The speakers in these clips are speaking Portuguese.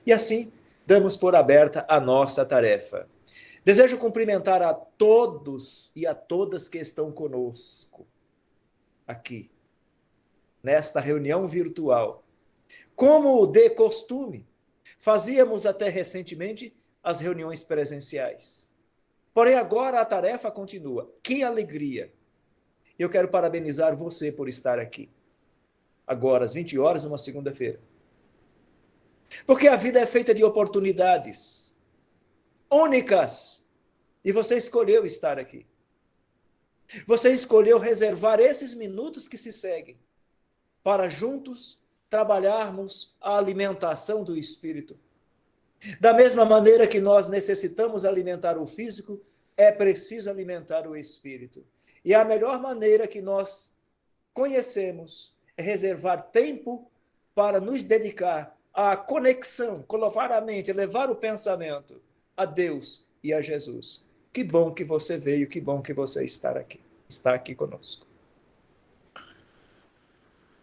E assim, damos por aberta a nossa tarefa. Desejo cumprimentar a todos e a todas que estão conosco aqui, nesta reunião virtual. Como de costume, fazíamos até recentemente as reuniões presenciais. Porém, agora a tarefa continua. Que alegria! Eu quero parabenizar você por estar aqui. Agora, às 20 horas, uma segunda-feira. Porque a vida é feita de oportunidades únicas. E você escolheu estar aqui. Você escolheu reservar esses minutos que se seguem para juntos trabalharmos a alimentação do espírito. Da mesma maneira que nós necessitamos alimentar o físico, é preciso alimentar o espírito. E a melhor maneira que nós conhecemos é reservar tempo para nos dedicar à conexão, colocar a mente, levar o pensamento a Deus e a Jesus. Que bom que você veio, que bom que você está aqui conosco.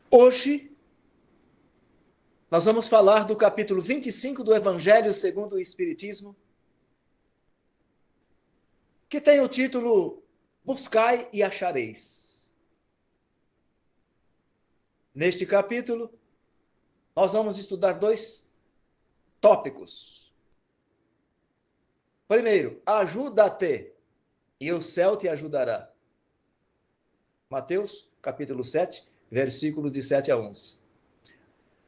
Hoje, nós vamos falar do capítulo 25 do Evangelho segundo o Espiritismo, que tem o título Buscai e achareis. Neste capítulo, nós vamos estudar dois tópicos. Primeiro, ajuda-te e o céu te ajudará. Mateus, capítulo 7, versículos de 7 a 11.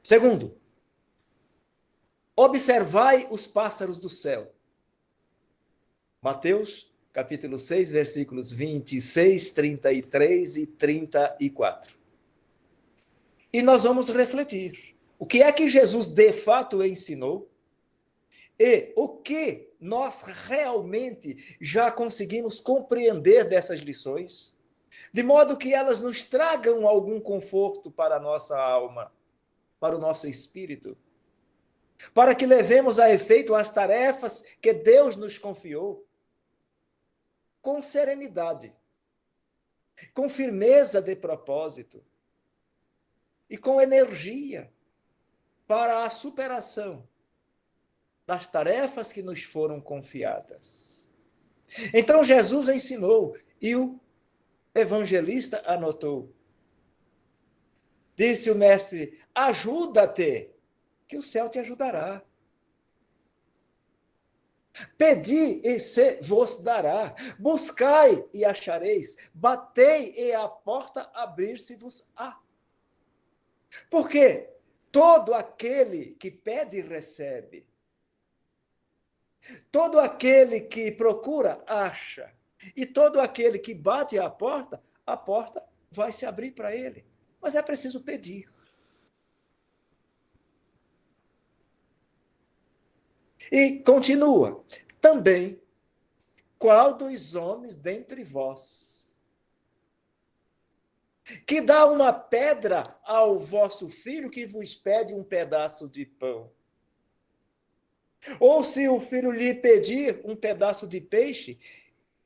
Segundo, observai os pássaros do céu. Mateus, capítulo 6, versículos 26, 33 e 34. E nós vamos refletir. O que é que Jesus de fato ensinou? E o que nós realmente já conseguimos compreender dessas lições? De modo que elas nos tragam algum conforto para a nossa alma, para o nosso espírito, para que levemos a efeito as tarefas que Deus nos confiou com serenidade, com firmeza de propósito e com energia para a superação das tarefas que nos foram confiadas. Então Jesus ensinou e o evangelista anotou. Disse o mestre: ajuda-te, que o céu te ajudará. Pedi e se vos dará. Buscai e achareis. Batei e a porta abrir-se-vos-á. Porque todo aquele que pede, recebe. Todo aquele que procura, acha. E todo aquele que bate a porta vai se abrir para ele. Mas é preciso pedir. E continua. Também, qual dos homens dentre vós que dá uma pedra ao vosso filho que vos pede um pedaço de pão? Ou se o filho lhe pedir um pedaço de peixe,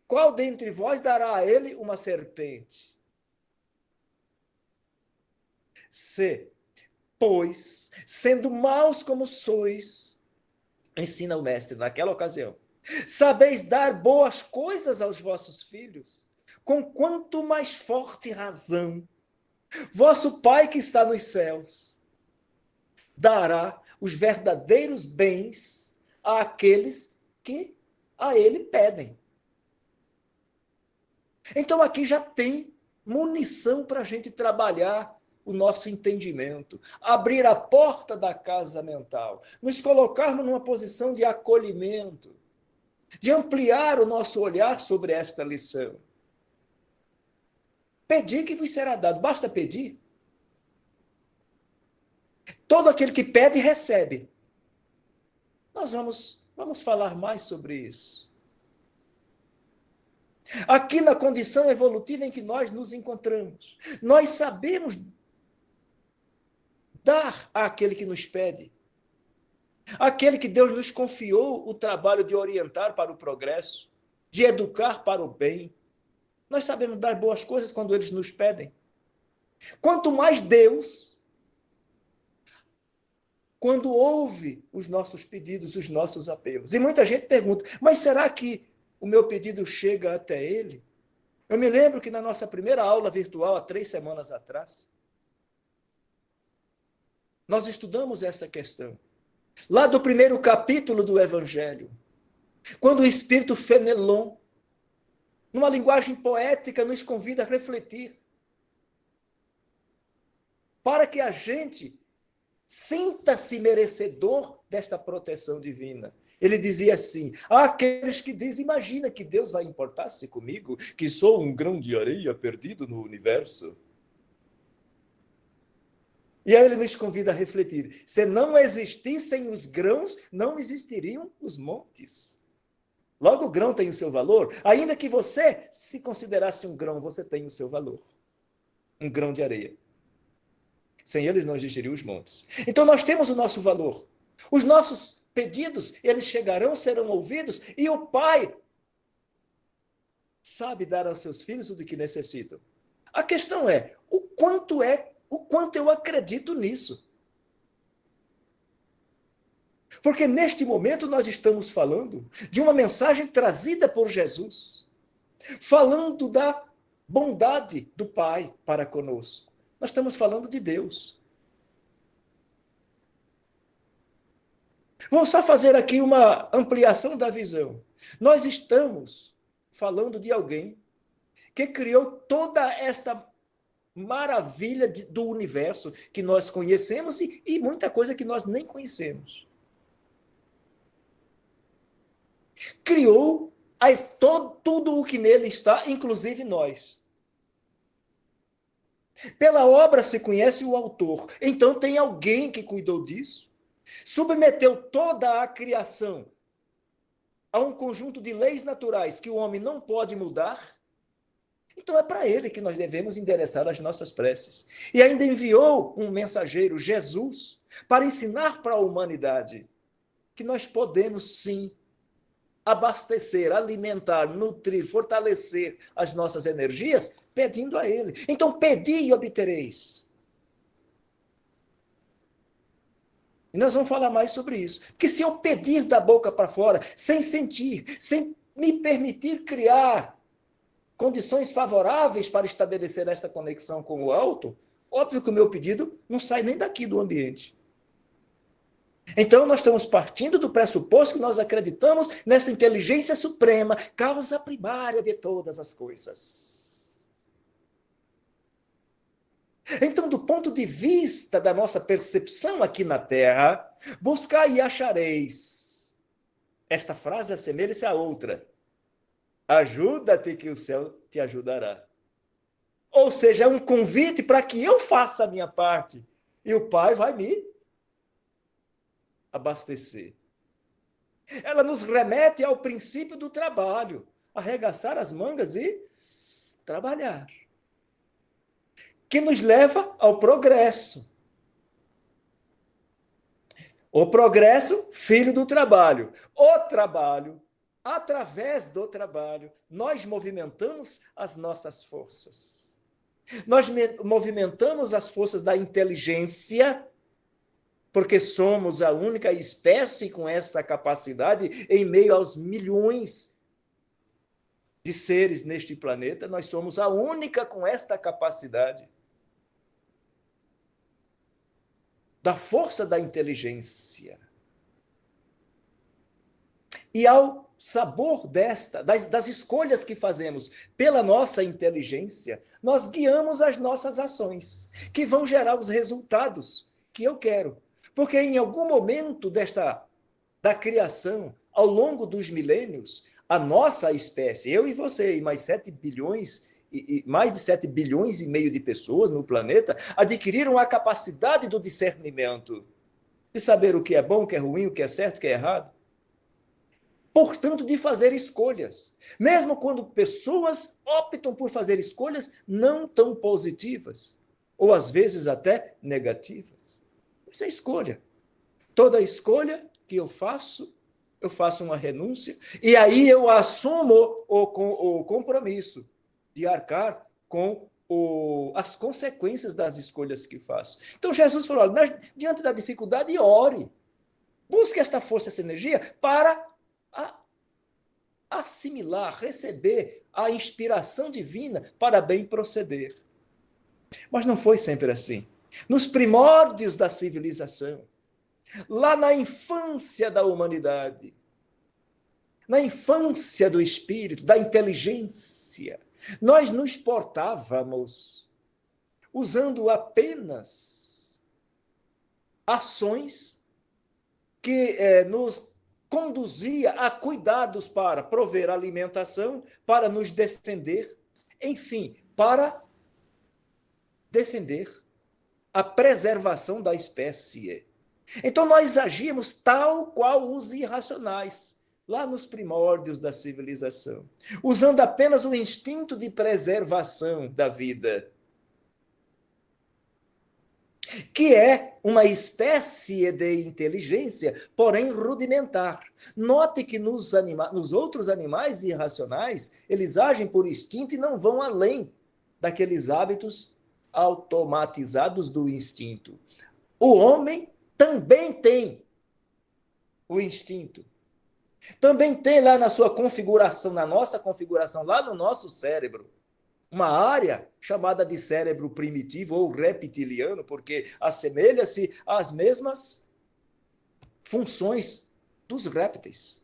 qual dentre vós dará a ele uma serpente? Se, pois, sendo maus como sois, ensina o mestre naquela ocasião, sabeis dar boas coisas aos vossos filhos, com quanto mais forte razão, vosso Pai que está nos céus dará os verdadeiros bens àqueles que a ele pedem. Então aqui já tem munição para a gente trabalhar o nosso entendimento, abrir a porta da casa mental, nos colocarmos numa posição de acolhimento, de ampliar o nosso olhar sobre esta lição. Pedir que vos será dado, basta pedir. Todo aquele que pede, recebe. Nós vamos falar mais sobre isso. Aqui na condição evolutiva em que nós nos encontramos, nós sabemos dar àquele que nos pede. Aquele que Deus nos confiou o trabalho de orientar para o progresso, de educar para o bem. Nós sabemos dar boas coisas quando eles nos pedem. Quanto mais Deus, quando ouve os nossos pedidos, os nossos apelos. E muita gente pergunta, mas será que o meu pedido chega até ele? Eu me lembro que na nossa primeira aula virtual, há 3 semanas atrás, nós estudamos essa questão. Lá do primeiro capítulo do Evangelho, quando o Espírito Fenelon, numa linguagem poética, nos convida a refletir, para que a gente sinta-se merecedor desta proteção divina. Ele dizia assim, há aqueles que dizem, imagina que Deus vai importar-se comigo, que sou um grão de areia perdido no universo. E aí ele nos convida a refletir, se não existissem os grãos, não existiriam os montes. Logo, o grão tem o seu valor, ainda que você se considerasse um grão, você tem o seu valor. Um grão de areia. Sem eles não existiriam os montes. Então nós temos o nosso valor. Os nossos pedidos, eles chegarão, serão ouvidos, e o Pai sabe dar aos seus filhos o que necessitam. A questão é o quanto eu acredito nisso. Porque neste momento nós estamos falando de uma mensagem trazida por Jesus, falando da bondade do Pai para conosco. Nós estamos falando de Deus. Vou só fazer aqui uma ampliação da visão. Nós estamos falando de alguém que criou toda esta maravilha do universo que nós conhecemos e muita coisa que nós nem conhecemos. Criou tudo o que nele está, inclusive nós. Pela obra se conhece o autor. Então tem alguém que cuidou disso, submeteu toda a criação a um conjunto de leis naturais que o homem não pode mudar. Então é para ele que nós devemos endereçar as nossas preces. E ainda enviou um mensageiro, Jesus, para ensinar para a humanidade que nós podemos sim abastecer, alimentar, nutrir, fortalecer as nossas energias, pedindo a Ele. Então, pedi e obtereis. E nós vamos falar mais sobre isso. Porque se eu pedir da boca para fora, sem sentir, sem me permitir criar condições favoráveis para estabelecer esta conexão com o alto, óbvio que o meu pedido não sai nem daqui do ambiente. Então, nós estamos partindo do pressuposto que nós acreditamos nessa inteligência suprema, causa primária de todas as coisas. Então, do ponto de vista da nossa percepção aqui na Terra, buscai e achareis. Esta frase assemelha-se a outra. Ajuda-te que o céu te ajudará. Ou seja, é um convite para que eu faça a minha parte. E o Pai vai me abastecer. Ela nos remete ao princípio do trabalho, arregaçar as mangas e trabalhar, que nos leva ao progresso. O progresso, filho do trabalho. O trabalho, através do trabalho, nós movimentamos as nossas forças. Nós movimentamos as forças da inteligência, porque somos a única espécie com essa capacidade em meio aos milhões de seres neste planeta. Nós somos a única com esta capacidade da força da inteligência. E ao sabor das escolhas que fazemos pela nossa inteligência, nós guiamos as nossas ações, que vão gerar os resultados que eu quero. Porque em algum momento da criação, ao longo dos milênios, a nossa espécie, eu e você, e mais 7 bilhões, mais de 7 bilhões e meio de pessoas no planeta, adquiriram a capacidade do discernimento, de saber o que é bom, o que é ruim, o que é certo, o que é errado. Portanto, de fazer escolhas. Mesmo quando pessoas optam por fazer escolhas não tão positivas, ou às vezes até negativas. Isso é escolha. Toda escolha que eu faço uma renúncia, e aí eu assumo o compromisso de arcar com as consequências das escolhas que faço. Então Jesus falou, olha, diante da dificuldade, ore. Busque esta força, essa energia para assimilar, receber a inspiração divina para bem proceder. Mas não foi sempre assim. Nos primórdios da civilização, lá na infância da humanidade, na infância do espírito, da inteligência, nós nos portávamos usando apenas ações que nos conduzia a cuidados para prover alimentação, para nos defender, enfim, para defender a preservação da espécie. Então nós agíamos tal qual os irracionais, lá nos primórdios da civilização, usando apenas o instinto de preservação da vida, que é uma espécie de inteligência, porém rudimentar. Note que nos outros animais irracionais, eles agem por instinto e não vão além daqueles hábitos automatizados do instinto. O homem também tem o instinto. Também tem lá na sua configuração, na nossa configuração, lá no nosso cérebro, uma área chamada de cérebro primitivo ou reptiliano, porque assemelha-se às mesmas funções dos répteis.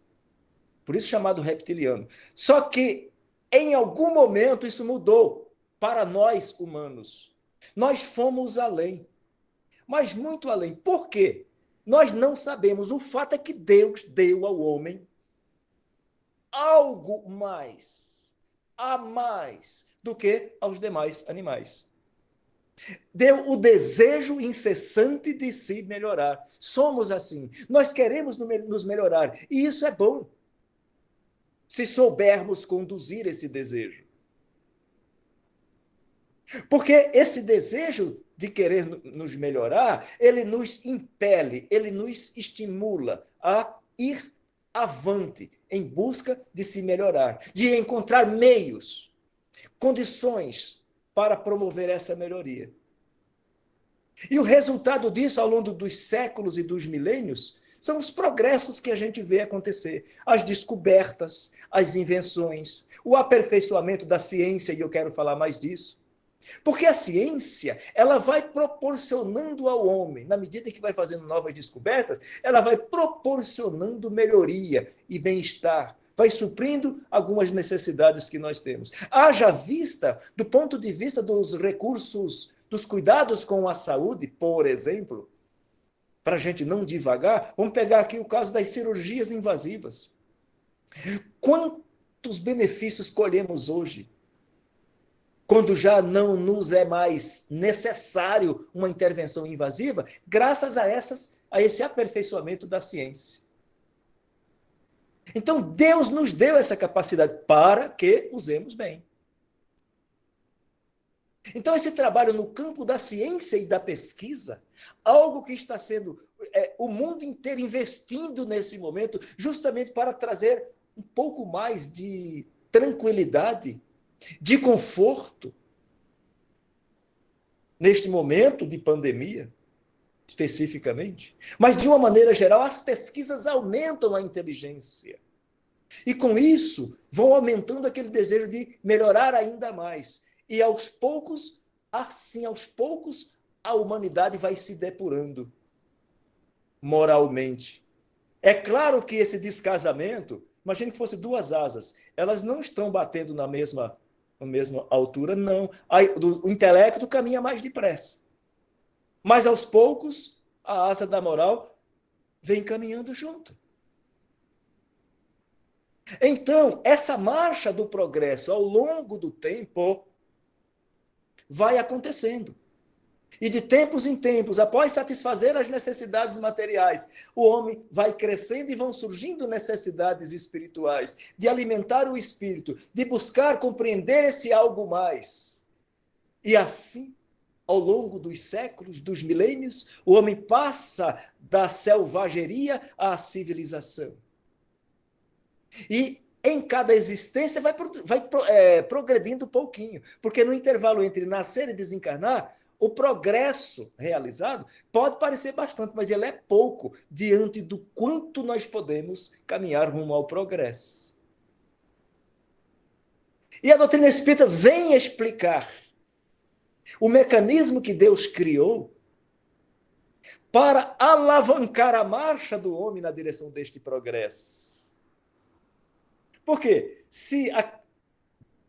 Por isso chamado reptiliano. Só que, em algum momento, isso mudou para nós humanos. Nós fomos além, mas muito além. Por quê? Nós não sabemos. O fato é que Deus deu ao homem algo mais, a mais, do que aos demais animais. Deu o desejo incessante de se melhorar. Somos assim. Nós queremos nos melhorar. E isso é bom, se soubermos conduzir esse desejo. Porque esse desejo de querer nos melhorar, ele nos impele, ele nos estimula a ir avante em busca de se melhorar, de encontrar meios, condições para promover essa melhoria. E o resultado disso, ao longo dos séculos e dos milênios, são os progressos que a gente vê acontecer, as descobertas, as invenções, o aperfeiçoamento da ciência, e eu quero falar mais disso. Porque a ciência, ela vai proporcionando ao homem, na medida que vai fazendo novas descobertas, ela vai proporcionando melhoria e bem-estar, vai suprindo algumas necessidades que nós temos. Haja vista, do ponto de vista dos recursos, dos cuidados com a saúde, por exemplo, para a gente não divagar, vamos pegar aqui o caso das cirurgias invasivas. Quantos benefícios colhemos hoje, quando já não nos é mais necessário uma intervenção invasiva, graças a esse aperfeiçoamento da ciência. Então, Deus nos deu essa capacidade para que usemos bem. Então, esse trabalho no campo da ciência e da pesquisa, algo que está sendo o mundo inteiro investindo nesse momento, justamente para trazer um pouco mais de tranquilidade, de conforto, neste momento de pandemia, especificamente. Mas, de uma maneira geral, as pesquisas aumentam a inteligência. E, com isso, vão aumentando aquele desejo de melhorar ainda mais. E, aos poucos, assim, aos poucos, a humanidade vai se depurando moralmente. É claro que esse descasamento, imagine que fosse duas asas, elas não estão batendo na mesma altura, não. O intelecto caminha mais depressa. Mas, aos poucos, a asa da moral vem caminhando junto. Então, essa marcha do progresso ao longo do tempo vai acontecendo. E de tempos em tempos, após satisfazer as necessidades materiais, o homem vai crescendo e vão surgindo necessidades espirituais, de alimentar o espírito, de buscar compreender esse algo mais. E assim, ao longo dos séculos, dos milênios, o homem passa da selvageria à civilização. E em cada existência progredindo um pouquinho, porque no intervalo entre nascer e desencarnar, o progresso realizado pode parecer bastante, mas ele é pouco diante do quanto nós podemos caminhar rumo ao progresso. E a doutrina espírita vem explicar o mecanismo que Deus criou para alavancar a marcha do homem na direção deste progresso. Por quê?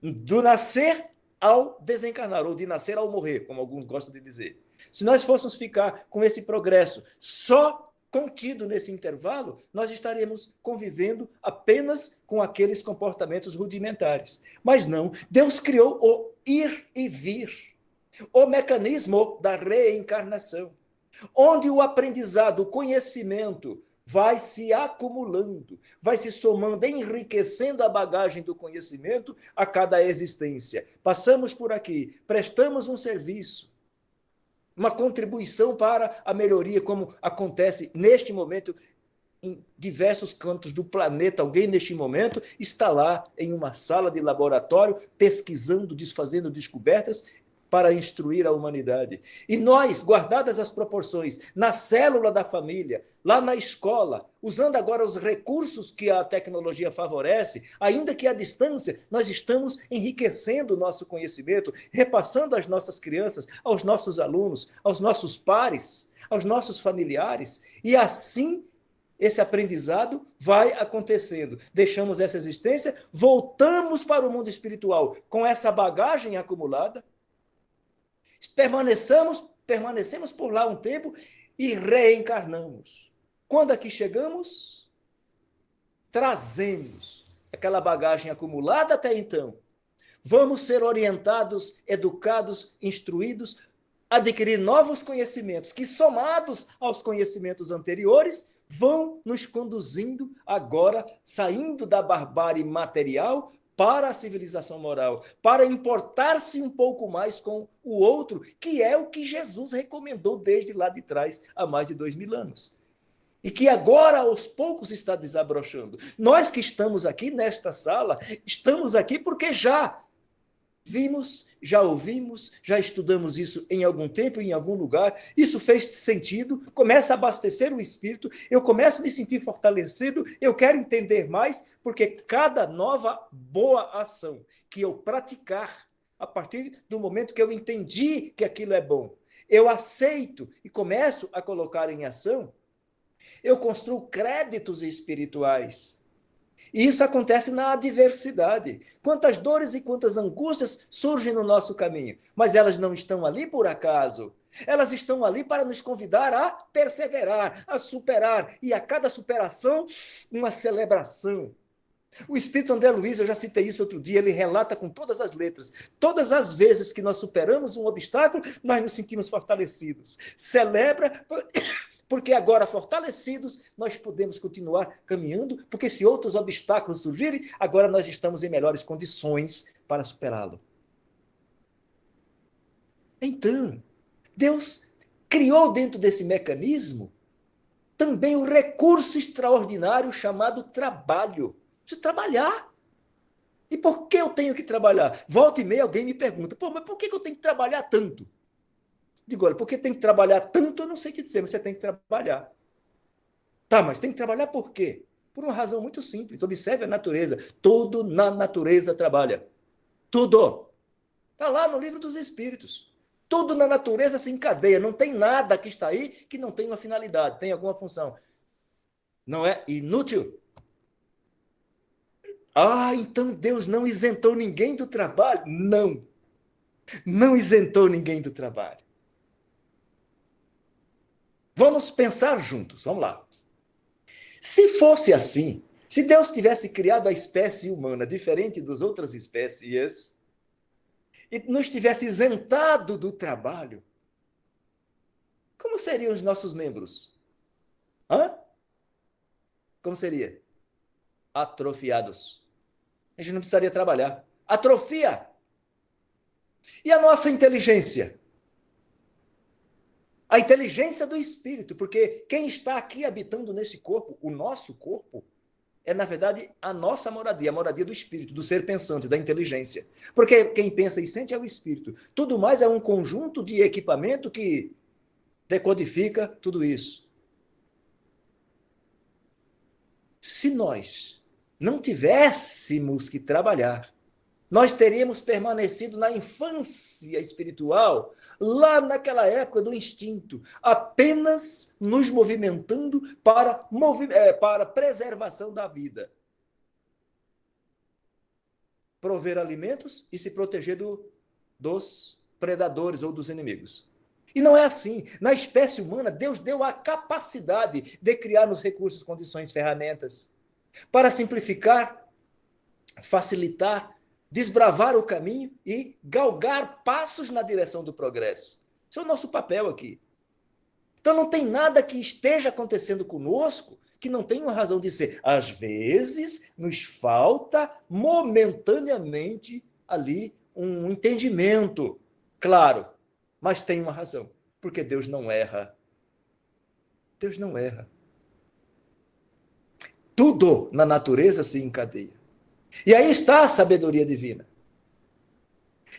Do nascer ao desencarnar, ou de nascer ao morrer, como alguns gostam de dizer. Se nós fôssemos ficar com esse progresso só contido nesse intervalo, nós estaríamos convivendo apenas com aqueles comportamentos rudimentares. Mas não, Deus criou o ir e vir, o mecanismo da reencarnação, onde o aprendizado, o conhecimento vai se acumulando, vai se somando, enriquecendo a bagagem do conhecimento a cada existência. Passamos por aqui, prestamos um serviço, uma contribuição para a melhoria, como acontece neste momento em diversos cantos do planeta. Alguém neste momento está lá em uma sala de laboratório pesquisando, fazendo descobertas para instruir a humanidade. E nós, guardadas as proporções, na célula da família, lá na escola, usando agora os recursos que a tecnologia favorece, ainda que à distância, nós estamos enriquecendo o nosso conhecimento, repassando às nossas crianças, aos nossos alunos, aos nossos pares, aos nossos familiares, e assim esse aprendizado vai acontecendo. Deixamos essa existência, voltamos para o mundo espiritual com essa bagagem acumulada, permanecemos por lá um tempo e reencarnamos. Quando aqui chegamos, trazemos aquela bagagem acumulada até então. Vamos ser orientados, educados, instruídos, adquirir novos conhecimentos que, somados aos conhecimentos anteriores, vão nos conduzindo agora, saindo da barbárie material para a civilização moral, para importar-se um pouco mais com o outro, que é o que Jesus recomendou desde lá de trás, há mais de 2000 anos. E que agora, aos poucos, está desabrochando. Nós que estamos aqui nesta sala, estamos aqui porque já vimos, já ouvimos, já estudamos isso em algum tempo, em algum lugar, isso fez sentido, começa a abastecer o espírito, eu começo a me sentir fortalecido, eu quero entender mais, porque cada nova boa ação que eu praticar, a partir do momento que eu entendi que aquilo é bom, eu aceito e começo a colocar em ação, eu construo créditos espirituais. E isso acontece na adversidade. Quantas dores e quantas angústias surgem no nosso caminho, mas elas não estão ali por acaso. Elas estão ali para nos convidar a perseverar, a superar, e a cada superação, uma celebração. O Espírito André Luiz, eu já citei isso outro dia, ele relata com todas as letras. Todas as vezes que nós superamos um obstáculo, nós nos sentimos fortalecidos. Celebra, porque agora, fortalecidos, nós podemos continuar caminhando, porque se outros obstáculos surgirem, agora nós estamos em melhores condições para superá-lo. Então, Deus criou dentro desse mecanismo também um recurso extraordinário chamado trabalho. Preciso trabalhar. E por que eu tenho que trabalhar? Volta e meia alguém me pergunta, mas por que eu tenho que trabalhar tanto? Digo, olha, porque tem que trabalhar tanto, eu não sei te dizer, mas você tem que trabalhar. Tá, mas tem que trabalhar por quê? Por uma razão muito simples. Observe a natureza. Tudo na natureza trabalha. Tudo. Está lá no livro dos Espíritos. Tudo na natureza se encadeia. Não tem nada que está aí que não tem uma finalidade, tem alguma função. Não é inútil. Ah, então Deus não isentou ninguém do trabalho? Não. Não isentou ninguém do trabalho. Vamos pensar juntos, vamos lá. Se fosse assim, se Deus tivesse criado a espécie humana diferente das outras espécies e nos tivesse isentado do trabalho, como seriam os nossos membros? Hã? Como seria? Atrofiados. A gente não precisaria trabalhar. Atrofia. E a nossa inteligência? A inteligência do espírito, porque quem está aqui habitando nesse corpo, o nosso corpo, é, na verdade, a nossa moradia, a moradia do espírito, do ser pensante, da inteligência. Porque quem pensa e sente é o espírito. Tudo mais é um conjunto de equipamento que decodifica tudo isso. Se nós não tivéssemos que trabalhar, nós teríamos permanecido na infância espiritual, lá naquela época do instinto, apenas nos movimentando para preservação da vida. Prover alimentos e se proteger dos predadores ou dos inimigos. E não é assim. Na espécie humana, Deus deu a capacidade de criar nos recursos, condições, ferramentas para simplificar, facilitar, desbravar o caminho e galgar passos na direção do progresso. Esse é o nosso papel aqui. Então não tem nada que esteja acontecendo conosco que não tenha uma razão de ser. Às vezes nos falta momentaneamente ali um entendimento, claro, mas tem uma razão, porque Deus não erra. Deus não erra. Tudo na natureza se encadeia. E aí está a sabedoria divina.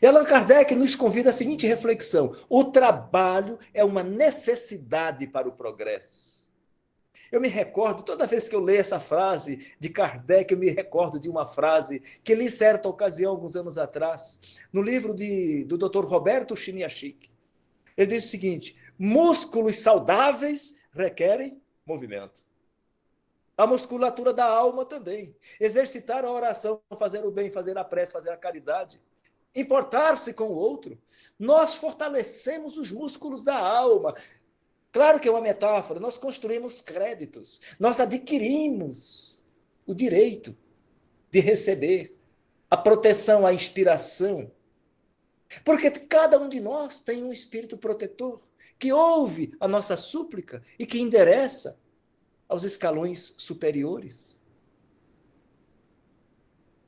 E Allan Kardec nos convida à seguinte reflexão: o trabalho é uma necessidade para o progresso. Eu me recordo, toda vez que eu leio essa frase de Kardec, eu me recordo de uma frase que li certa ocasião, alguns anos atrás, no livro do Dr. Roberto Chiniachik. Ele diz o seguinte: músculos saudáveis requerem movimento. A musculatura da alma também. Exercitar a oração, fazer o bem, fazer a prece, fazer a caridade. Importar-se com o outro. Nós fortalecemos os músculos da alma. Claro que é uma metáfora. Nós construímos créditos. Nós adquirimos o direito de receber a proteção, a inspiração. Porque cada um de nós tem um espírito protetor que ouve a nossa súplica e que endereça aos escalões superiores,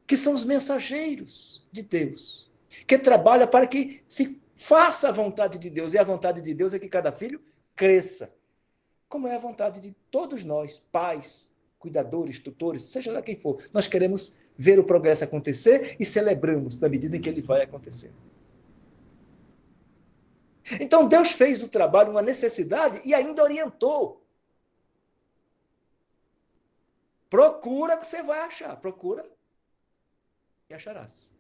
que são os mensageiros de Deus, que trabalham para que se faça a vontade de Deus, e a vontade de Deus é que cada filho cresça, como é a vontade de todos nós, pais, cuidadores, tutores, seja lá quem for. Nós queremos ver o progresso acontecer e celebramos na medida em que ele vai acontecer. Então Deus fez do trabalho uma necessidade e ainda orientou. Procura que você vai achar. Procura e acharás.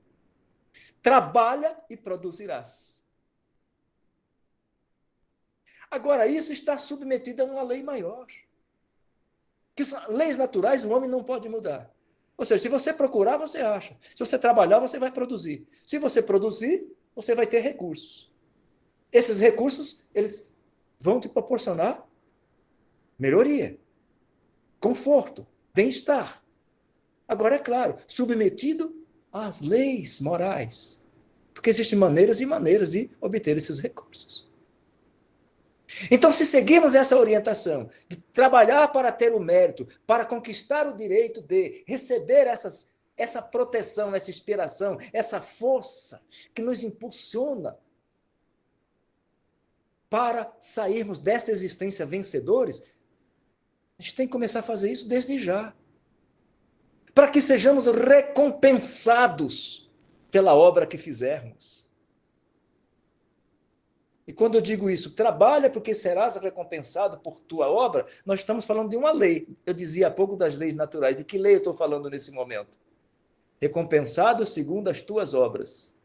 Trabalha e produzirás. Agora, isso está submetido a uma lei maior. Que são leis naturais, o homem não pode mudar. Ou seja, se você procurar, você acha. Se você trabalhar, você vai produzir. Se você produzir, você vai ter recursos. Esses recursos, eles vão te proporcionar melhoria, conforto, bem-estar. Agora, é claro, submetido às leis morais. Porque existem maneiras e maneiras de obter esses recursos. Então, se seguirmos essa orientação de trabalhar para ter o mérito, para conquistar o direito de receber essa proteção, essa inspiração, essa força que nos impulsiona para sairmos desta existência vencedores, a gente tem que começar a fazer isso desde já. Para que sejamos recompensados pela obra que fizermos. E quando eu digo isso, trabalha porque serás recompensado por tua obra, nós estamos falando de uma lei. Eu dizia há pouco das leis naturais. De que lei eu estou falando nesse momento? Recompensado segundo as tuas obras.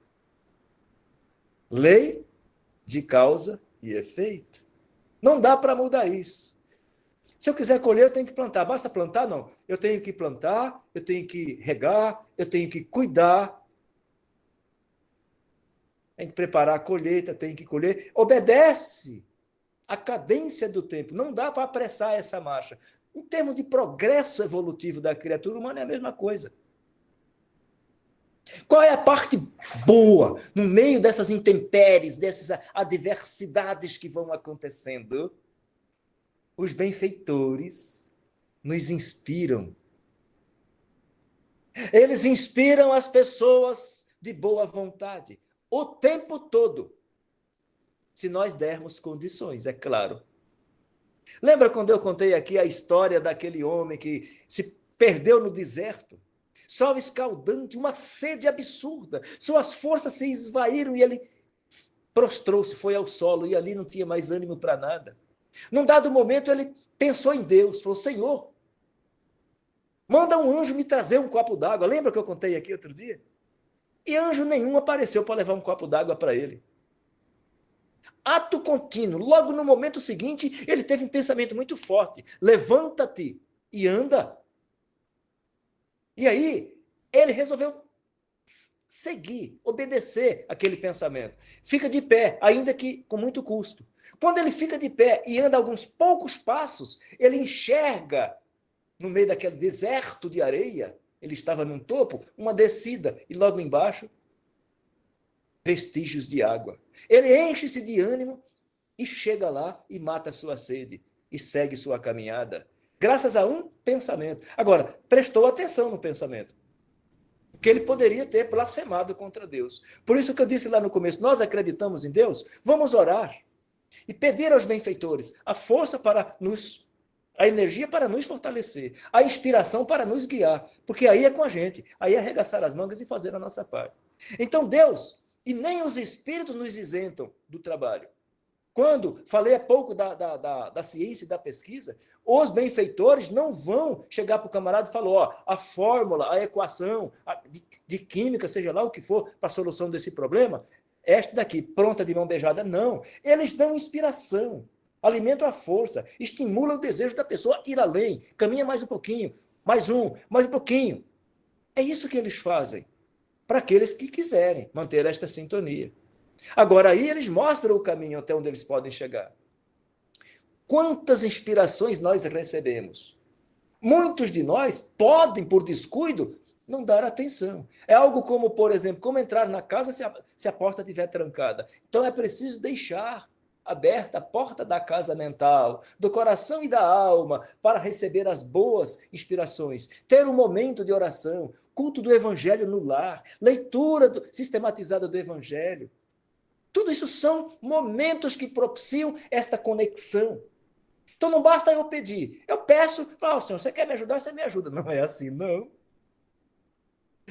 Lei de causa e efeito. Não dá para mudar isso. Se eu quiser colher, eu tenho que plantar. Basta plantar? Não. Eu tenho que plantar, eu tenho que regar, eu tenho que cuidar. Tem que preparar a colheita, tem que colher. Obedece à cadência do tempo. Não dá para apressar essa marcha. Em termos de progresso evolutivo da criatura humana, é a mesma coisa. Qual é a parte boa no meio dessas intempéries, dessas adversidades que vão acontecendo? Os benfeitores nos inspiram. Eles inspiram as pessoas de boa vontade o tempo todo, se nós dermos condições, é claro. Lembra quando eu contei aqui a história daquele homem que se perdeu no deserto. Sol escaldante, uma sede absurda. Suas forças se esvaíram e ele prostrou-se, foi ao solo e ali não tinha mais ânimo para nada. Num dado momento ele pensou em Deus, falou: Senhor, manda um anjo me trazer um copo d'água. Lembra que eu contei aqui outro dia? E anjo nenhum apareceu para levar um copo d'água para ele. Ato contínuo, logo no momento seguinte, ele teve um pensamento muito forte: levanta-te e anda. E aí, ele resolveu seguir, obedecer aquele pensamento. Fica de pé, ainda que com muito custo. Quando ele fica de pé e anda alguns poucos passos, ele enxerga, no meio daquele deserto de areia, ele estava num topo, uma descida, e logo embaixo, vestígios de água. Ele enche-se de ânimo e chega lá e mata a sua sede e segue sua caminhada, graças a um pensamento. Agora, prestou atenção no pensamento, que ele poderia ter blasfemado contra Deus. Por isso que eu disse lá no começo, nós acreditamos em Deus, vamos orar e pedir aos benfeitores a força para nos, a energia para nos fortalecer, a inspiração para nos guiar, porque aí é com a gente, aí é arregaçar as mangas e fazer a nossa parte. Então Deus, e nem os espíritos nos isentam do trabalho. Quando falei há pouco da ciência e da pesquisa, os benfeitores não vão chegar para o camarada e falar: ó, a fórmula, a equação de química, seja lá o que for, para a solução desse problema, esta daqui, pronta de mão beijada. Não. Eles dão inspiração, alimentam a força, estimulam o desejo da pessoa a ir além, caminha mais um pouquinho, mais um pouquinho. É isso que eles fazem para aqueles que quiserem manter esta sintonia. Agora, aí eles mostram o caminho até onde eles podem chegar. Quantas inspirações nós recebemos? Muitos de nós podem, por descuido, não dar atenção. É algo como, por exemplo, como entrar na casa se a porta estiver trancada. Então é preciso deixar aberta a porta da casa mental, do coração e da alma, para receber as boas inspirações. Ter um momento de oração, culto do evangelho no lar, leitura sistematizada do evangelho. Tudo isso são momentos que propiciam esta conexão. Então não basta eu pedir. Eu peço, falo: Senhor, você quer me ajudar? Você me ajuda. Não é assim, não.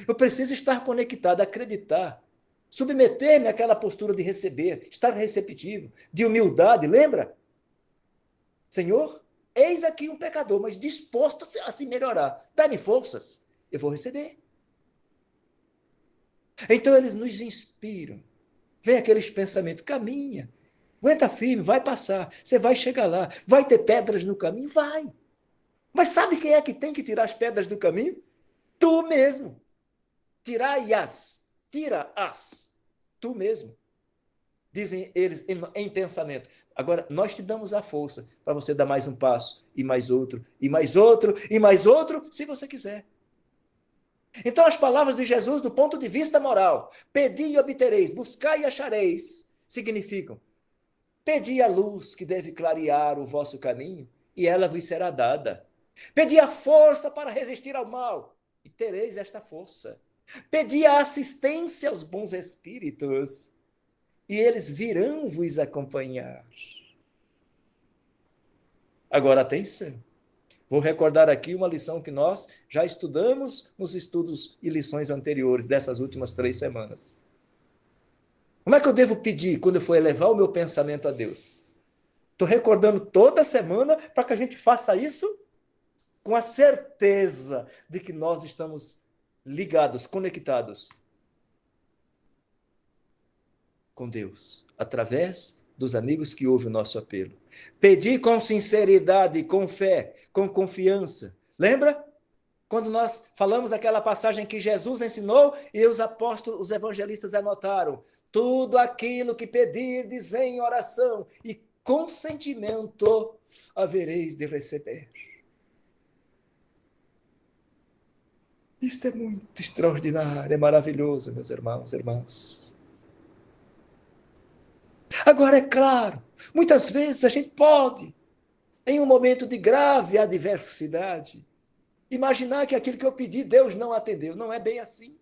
Eu preciso estar conectado, acreditar, submeter-me àquela postura de receber, estar receptivo, de humildade. Lembra? Senhor, eis aqui um pecador, mas disposto a se melhorar. Dá-me forças, eu vou receber. Então eles nos inspiram. Vem aqueles pensamentos: caminha, aguenta firme, vai passar, você vai chegar lá, vai ter pedras no caminho? Vai. Mas sabe quem é que tem que tirar as pedras do caminho? Tu mesmo. Tirai-as, tira-as, tu mesmo. Dizem eles em pensamento. Agora, nós te damos a força para você dar mais um passo, e mais outro, e mais outro, e mais outro, se você quiser. Então, as palavras de Jesus, do ponto de vista moral, pedi e obtereis, buscai e achareis, significam: pedi a luz que deve clarear o vosso caminho, e ela vos será dada. Pedi a força para resistir ao mal, e tereis esta força. Pedi a assistência aos bons espíritos, e eles virão vos acompanhar. Agora, atenção. Vou recordar aqui uma lição que nós já estudamos nos estudos e lições anteriores dessas últimas 3 semanas. Como é que eu devo pedir quando eu for elevar o meu pensamento a Deus? Estou recordando toda semana para que a gente faça isso com a certeza de que nós estamos ligados, conectados com Deus, através dos amigos que ouvem o nosso apelo. Pedir com sinceridade, com fé, com confiança. Lembra? Quando nós falamos aquela passagem que Jesus ensinou e os apóstolos, os evangelistas anotaram: tudo aquilo que pedirdes em oração e com sentimento havereis de receber. Isto é muito extraordinário, é maravilhoso, meus irmãos e irmãs. Agora, é claro, muitas vezes a gente pode, em um momento de grave adversidade, imaginar que aquilo que eu pedi, Deus não atendeu. Não é bem assim.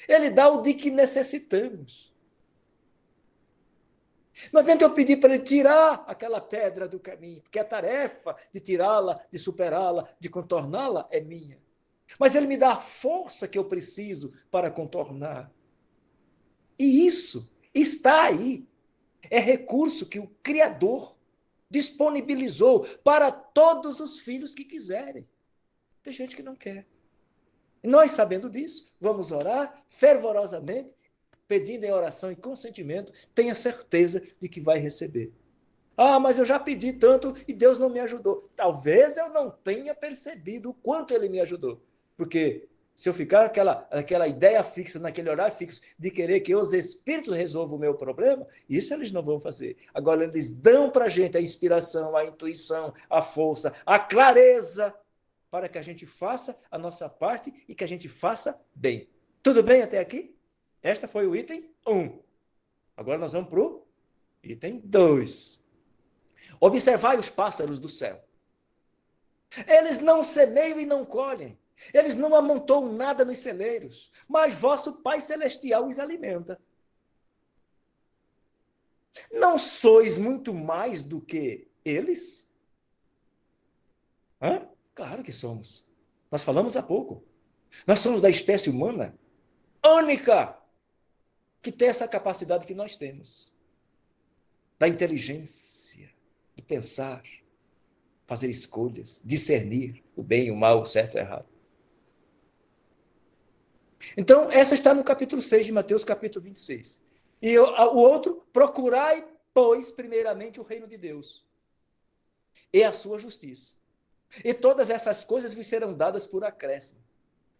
Ele dá o de que necessitamos. Não adianta eu pedir para ele tirar aquela pedra do caminho, porque a tarefa de tirá-la, de superá-la, de contorná-la é minha. Mas ele me dá a força que eu preciso para contornar. E isso está aí. É recurso que o Criador disponibilizou para todos os filhos que quiserem. Tem gente que não quer. E nós, sabendo disso, vamos orar fervorosamente, pedindo em oração e consentimento, tenha certeza de que vai receber. Ah, mas eu já pedi tanto e Deus não me ajudou. Talvez eu não tenha percebido o quanto ele me ajudou. Porque se eu ficar aquela ideia fixa, naquele horário fixo, de querer que os espíritos resolvam o meu problema, isso eles não vão fazer. Agora, eles dão para a gente a inspiração, a intuição, a força, a clareza, para que a gente faça a nossa parte e que a gente faça bem. Tudo bem até aqui? Este foi o item 1. Agora nós vamos para o item 2. Observai os pássaros do céu. Eles não semeiam e não colhem. Eles não amontoam nada nos celeiros, mas vosso Pai Celestial os alimenta. Não sois muito mais do que eles? Hã? Claro que somos. Nós falamos há pouco. Nós somos da espécie humana única que tem essa capacidade que nós temos. Da inteligência, de pensar, fazer escolhas, discernir o bem, o mal, o certo e o errado. Então, essa está no capítulo 6 de Mateus, capítulo 26. E o outro, procurai, pois, primeiramente o reino de Deus e a sua justiça. E todas essas coisas vos serão dadas por acréscimo.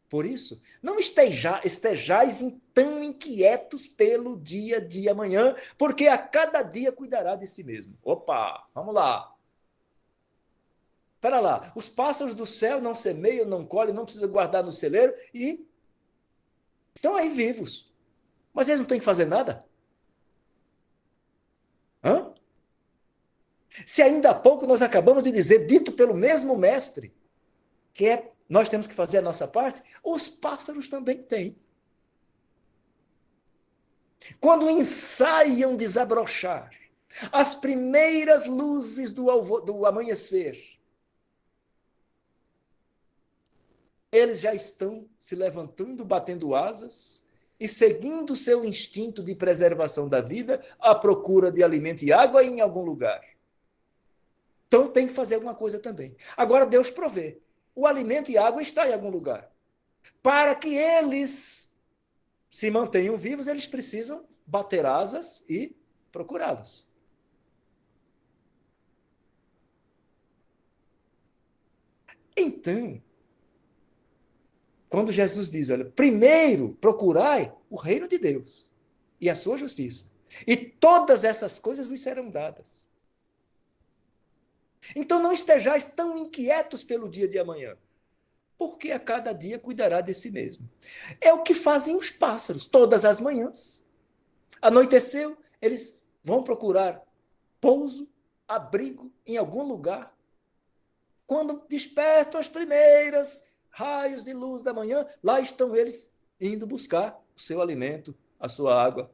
Por isso, não estejais tão inquietos pelo dia de amanhã, porque a cada dia cuidará de si mesmo. Opa, vamos lá. Espera lá, os pássaros do céu não semeiam, não colhem, não precisam guardar no celeiro e estão aí vivos. Mas eles não têm que fazer nada? Hã? Se ainda há pouco nós acabamos de dizer, dito pelo mesmo mestre, que nós temos que fazer a nossa parte, os pássaros também têm. Quando ensaiam desabrochar as primeiras luzes do amanhecer, eles já estão se levantando, batendo asas e seguindo seu instinto de preservação da vida à procura de alimento e água em algum lugar. Então tem que fazer alguma coisa também. Agora Deus provê. O alimento e a água está em algum lugar. Para que eles se mantenham vivos, eles precisam bater asas e procurá-los. Então, quando Jesus diz, olha, primeiro procurai o reino de Deus e a sua justiça, e todas essas coisas vos serão dadas. Então não estejais tão inquietos pelo dia de amanhã, porque a cada dia cuidará de si mesmo. É o que fazem os pássaros todas as manhãs. Anoiteceu, eles vão procurar pouso, abrigo em algum lugar. Quando despertam as primeiras raios de luz da manhã, lá estão eles indo buscar o seu alimento, a sua água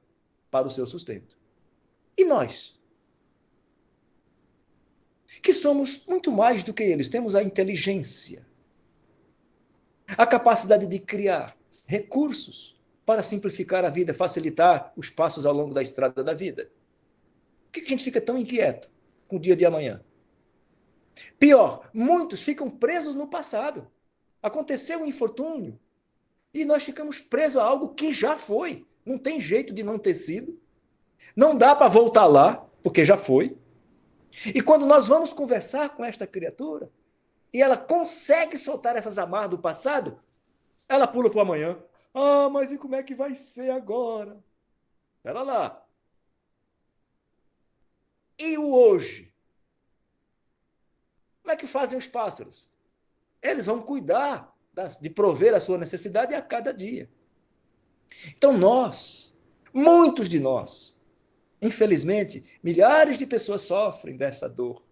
para o seu sustento. E nós? Que somos muito mais do que eles, temos a inteligência, a capacidade de criar recursos para simplificar a vida, facilitar os passos ao longo da estrada da vida. Por que a gente fica tão inquieto com o dia de amanhã? Pior, muitos ficam presos no passado. Aconteceu um infortúnio e nós ficamos presos a algo que já foi. Não tem jeito de não ter sido. Não dá para voltar lá, porque já foi. E quando nós vamos conversar com esta criatura, e ela consegue soltar essas amarras do passado, ela pula para o amanhã. Ah, mas e como é que vai ser agora? Espera lá. E o hoje? Como é que fazem os pássaros? Eles vão cuidar de prover a sua necessidade a cada dia. Então nós, muitos de nós, infelizmente, milhares de pessoas sofrem dessa dor,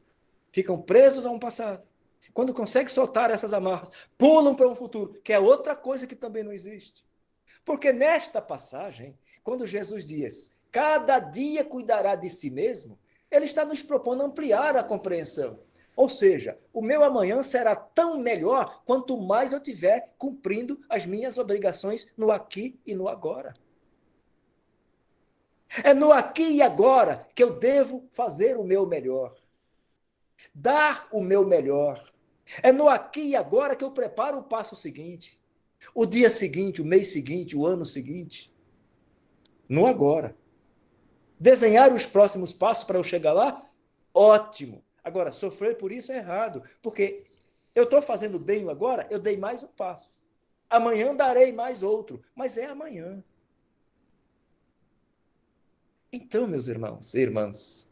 ficam presos a um passado. Quando conseguem soltar essas amarras, pulam para um futuro, que é outra coisa que também não existe. Porque nesta passagem, quando Jesus diz cada dia cuidará de si mesmo, ele está nos propondo ampliar a compreensão. Ou seja, o meu amanhã será tão melhor quanto mais eu estiver cumprindo as minhas obrigações no aqui e no agora. É no aqui e agora que eu devo fazer o meu melhor, dar o meu melhor. É no aqui e agora que eu preparo o passo seguinte, o dia seguinte, o mês seguinte, o ano seguinte. No agora. Desenhar os próximos passos para eu chegar lá? Ótimo. Agora, sofrer por isso é errado, porque eu estou fazendo bem agora, eu dei mais um passo. Amanhã darei mais outro, mas é amanhã. Então, meus irmãos e irmãs,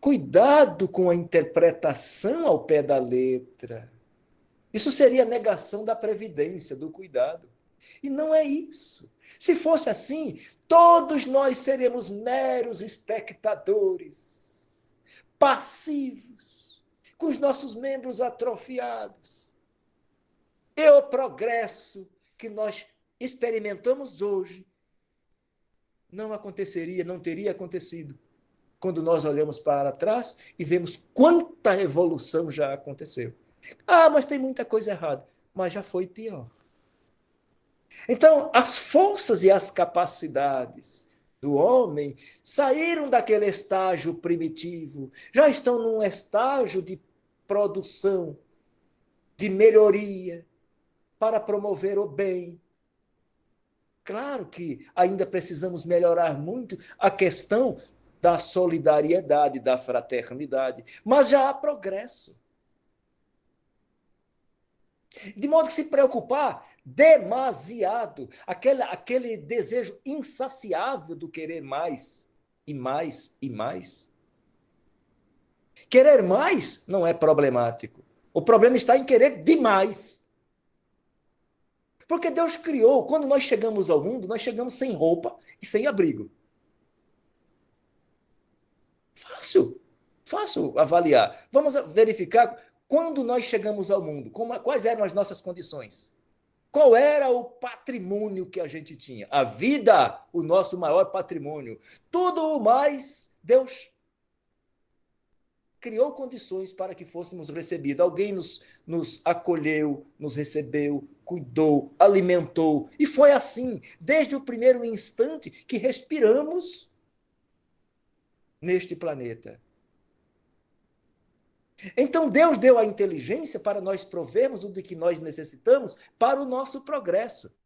cuidado com a interpretação ao pé da letra. Isso seria negação da previdência, do cuidado. E não é isso. Se fosse assim, todos nós seríamos meros espectadores, passivos, com os nossos membros atrofiados. E o progresso que nós experimentamos hoje não aconteceria, não teria acontecido quando nós olhamos para trás e vemos quanta evolução já aconteceu. Ah, mas tem muita coisa errada. Mas já foi pior. Então, as forças e as capacidades do homem saíram daquele estágio primitivo, já estão num estágio de produção, de melhoria, para promover o bem. Claro que ainda precisamos melhorar muito a questão da solidariedade, da fraternidade, mas já há progresso. De modo que se preocupar demasiado, aquele desejo insaciável do querer mais e mais e mais. Querer mais não é problemático. O problema está em querer demais. Porque Deus criou, quando nós chegamos ao mundo, nós chegamos sem roupa e sem abrigo. Fácil, fácil avaliar. Vamos verificar quando nós chegamos ao mundo, quais eram as nossas condições. Qual era o patrimônio que a gente tinha? A vida, o nosso maior patrimônio. Tudo o mais, Deus criou condições para que fôssemos recebidos. Alguém nos acolheu, nos recebeu, cuidou, alimentou. E foi assim, desde o primeiro instante que respiramos neste planeta. Então Deus deu a inteligência para nós provermos o de que nós necessitamos para o nosso progresso.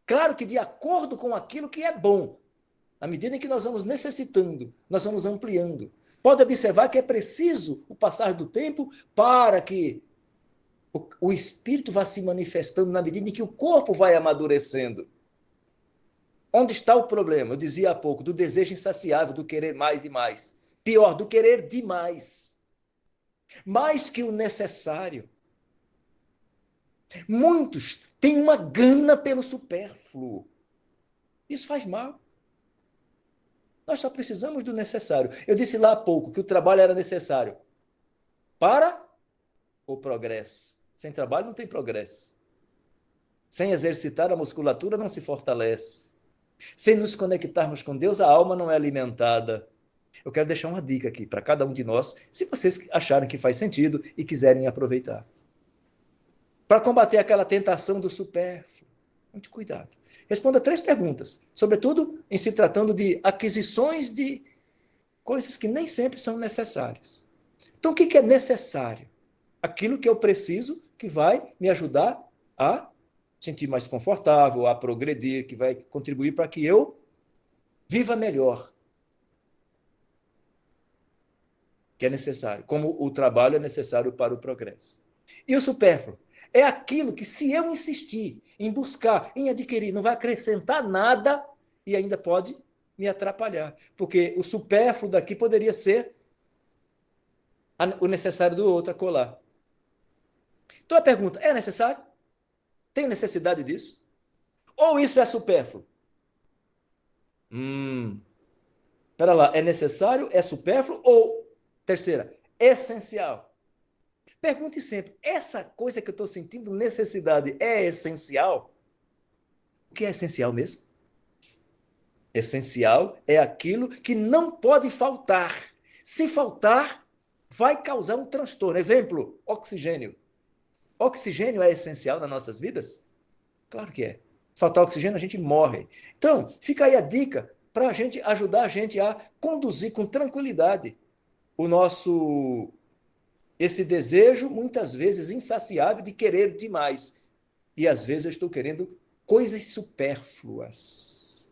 Claro que de acordo com aquilo que é bom. À medida em que nós vamos necessitando, nós vamos ampliando. Pode observar que é preciso o passar do tempo para que o espírito vá se manifestando na medida em que o corpo vai amadurecendo. Onde está o problema? Eu dizia há pouco, do desejo insaciável, do querer mais e mais. Pior, do querer demais. Mais que o necessário. Muitos têm uma gana pelo supérfluo. Isso faz mal. Nós só precisamos do necessário. Eu disse lá há pouco que o trabalho era necessário para o progresso. Sem trabalho não tem progresso. Sem exercitar a musculatura não se fortalece. Sem nos conectarmos com Deus, a alma não é alimentada. Eu quero deixar uma dica aqui para cada um de nós, se vocês acharem que faz sentido e quiserem aproveitar. Para combater aquela tentação do supérfluo, muito cuidado. Responda 3 perguntas, sobretudo em se tratando de aquisições de coisas que nem sempre são necessárias. Então, o que é necessário? Aquilo que eu preciso que vai me ajudar a sentir mais confortável, a progredir, que vai contribuir para que eu viva melhor. Que é necessário, como o trabalho é necessário para o progresso. E o supérfluo? É aquilo que, se eu insistir em buscar, em adquirir, não vai acrescentar nada e ainda pode me atrapalhar. Porque o supérfluo daqui poderia ser o necessário do outro acolá. Então a pergunta, é necessário? Tem necessidade disso? Ou isso é supérfluo? Espera lá, é necessário, é supérfluo ou, terceira, essencial? Pergunte sempre, essa coisa que eu estou sentindo necessidade é essencial? O que é essencial mesmo? Essencial é aquilo que não pode faltar. Se faltar, vai causar um transtorno. Exemplo, oxigênio. Oxigênio é essencial nas nossas vidas? Claro que é. Se faltar oxigênio, a gente morre. Então, fica aí a dica para a gente ajudar a gente a conduzir com tranquilidade o nosso esse desejo, muitas vezes insaciável, de querer demais. E às vezes eu estou querendo coisas supérfluas.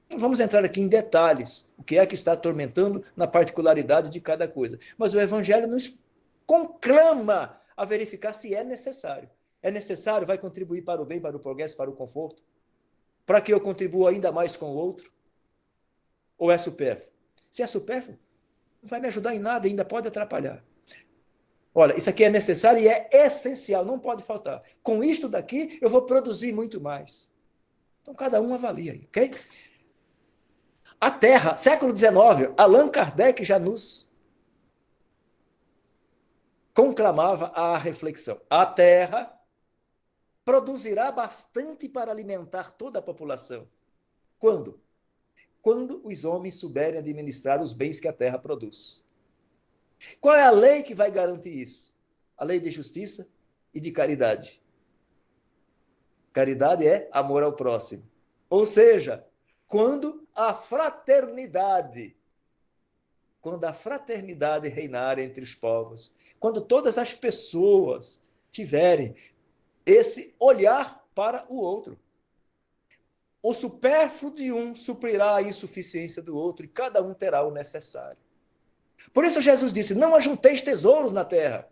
Não vamos entrar aqui em detalhes, o que é que está atormentando na particularidade de cada coisa. Mas o Evangelho nos conclama a verificar se é necessário. É necessário, vai contribuir para o bem, para o progresso, para o conforto? Para que eu contribua ainda mais com o outro? Ou é supérfluo? Se é supérfluo, não vai me ajudar em nada, ainda pode atrapalhar. Olha, isso aqui é necessário e é essencial, não pode faltar. Com isto daqui, eu vou produzir muito mais. Então, cada um avalia aí, ok? A Terra, século XIX, Allan Kardec já nos conclamava a reflexão. A Terra produzirá bastante para alimentar toda a população. Quando? Quando os homens souberem administrar os bens que a Terra produz. Qual é a lei que vai garantir isso? A lei de justiça e de caridade. Caridade é amor ao próximo. Ou seja, quando a fraternidade reinar entre os povos, quando todas as pessoas tiverem esse olhar para o outro, o supérfluo de um suprirá a insuficiência do outro e cada um terá o necessário. Por isso Jesus disse, não ajunteis tesouros na terra.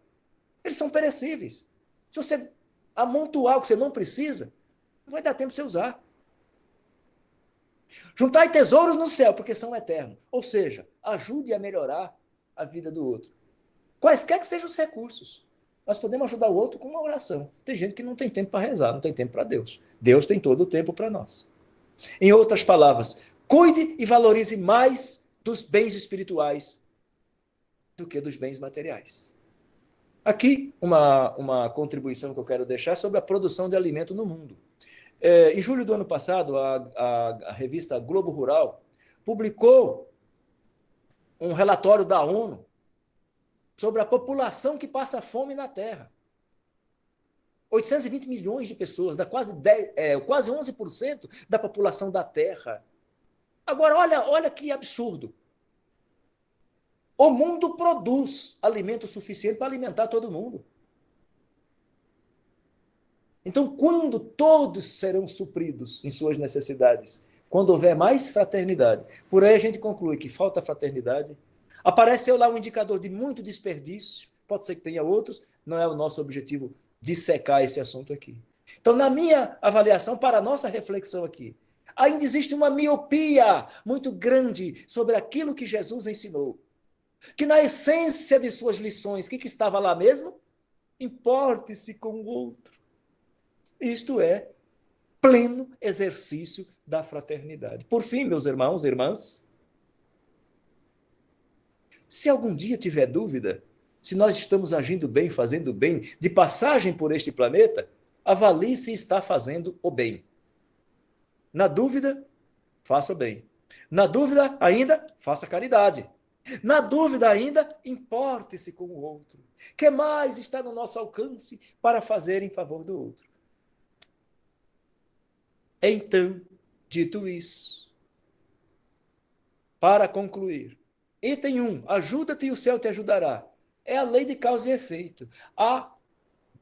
Eles são perecíveis. Se você amontoar o que você não precisa, não vai dar tempo de você usar. Juntai tesouros no céu, porque são eternos. Ou seja, ajude a melhorar a vida do outro. Quaisquer que sejam os recursos. Nós podemos ajudar o outro com uma oração. Tem gente que não tem tempo para rezar, não tem tempo para Deus. Deus tem todo o tempo para nós. Em outras palavras, cuide e valorize mais dos bens espirituais do que dos bens materiais. Aqui, uma contribuição que eu quero deixar sobre a produção de alimento no mundo. Em julho do ano passado, a revista Globo Rural publicou um relatório da ONU sobre a população que passa fome na Terra. 820 milhões de pessoas, dá quase 11% da população da Terra. Agora, olha que absurdo. O mundo produz alimento suficiente para alimentar todo mundo. Então, quando todos serão supridos em suas necessidades, quando houver mais fraternidade, por aí a gente conclui que falta fraternidade, apareceu lá um indicador de muito desperdício, pode ser que tenha outros, não é o nosso objetivo dissecar esse assunto aqui. Então, na minha avaliação, para a nossa reflexão aqui, ainda existe uma miopia muito grande sobre aquilo que Jesus ensinou, que na essência de suas lições, o que estava lá mesmo? Importe-se com o outro. Isto é pleno exercício da fraternidade. Por fim, meus irmãos e irmãs, se algum dia tiver dúvida se nós estamos agindo bem, fazendo bem, de passagem por este planeta, avalie se está fazendo o bem. Na dúvida, faça o bem. Na dúvida, ainda, faça caridade. Na dúvida ainda, importe-se com o outro. O que mais está no nosso alcance para fazer em favor do outro? Então, dito isso, para concluir, item 1, ajuda-te e o céu te ajudará. É a lei de causa e efeito. A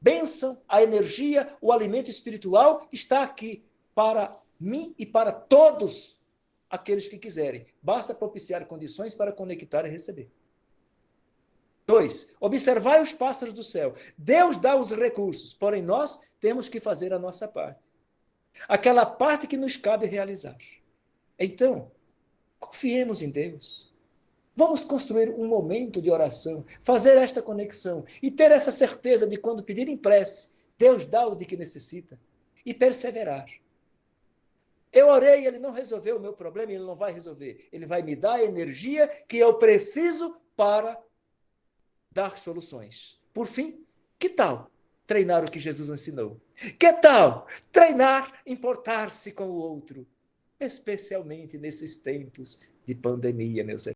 bênção, a energia, o alimento espiritual está aqui para mim e para todos aqueles que quiserem. Basta propiciar condições para conectar e receber. 2, observai os pássaros do céu. Deus dá os recursos, porém nós temos que fazer a nossa parte. Aquela parte que nos cabe realizar. Então, confiemos em Deus. Vamos construir um momento de oração, fazer esta conexão e ter essa certeza de quando pedir em prece, Deus dá o de que necessita e perseverar. Eu orei, ele não resolveu o meu problema, ele não vai resolver. Ele vai me dar a energia que eu preciso para dar soluções. Por fim, que tal treinar o que Jesus ensinou? Que tal treinar importar-se com o outro? especialmente nesses tempos de pandemia, meus